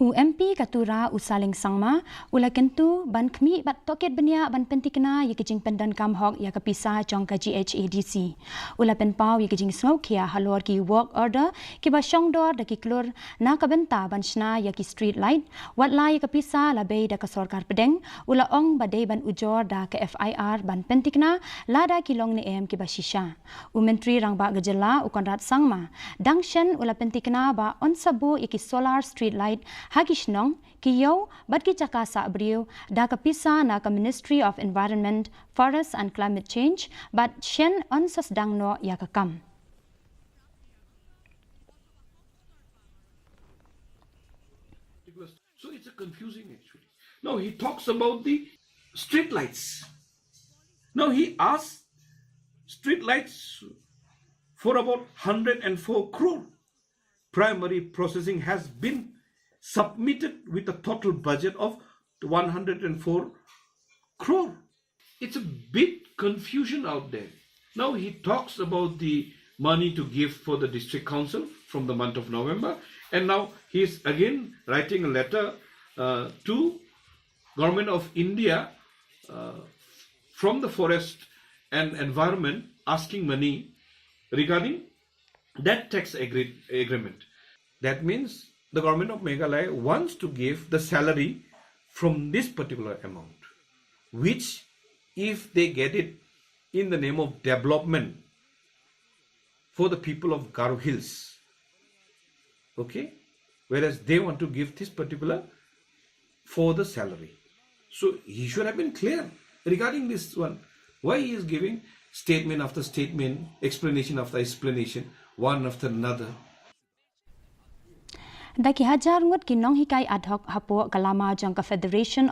MP ka Tura Saleng Sangma ula kentu ban Khmih bat toket Bniah ban pentikna ye Jingpyndonkam hok ya ka Pisa jong ka KHASI ula pen pau ye jing snow kia Halor ki work order ki ba shongdor da ki klur na ka benta ban shna ya ki street light wat la ye ka Pisa la be da ka sarkar pedeng ula ong ba de ban ujor da ka FIR ban pentikna la da ki long ne em ki ba shisha menteri rang ba gejela ukonrat Sangma dangshen ula pentikna ba on sabu ye ki solar street light Hagishnong kiyo bat ki chakasa abriu da ka Pisa na ka Ministry of Environment, Forests and Climate Change but shen on sasdang no ya ka kam. So it's a confusing actually. Now he talks about the street lights. Now he asks street lights for about 104 crore. Primary processing has been submitted with a total budget of 104 crore. It's a bit confusion out there. Now he talks about the money to give for the district council from the month of November, and now he is again writing a letter to Government of India from the forest and environment asking money regarding that tax agreement. That means the government of Meghalaya wants to give the salary from this particular amount, which if they get it in the name of development for the people of Garo Hills, okay, whereas they want to give this particular for the salary. So he should have been clear regarding this one. Why he is giving statement after statement, explanation after explanation, one after another. Daki hajar ngut kinong hikai ad hoc hapo kalama jang ka Federation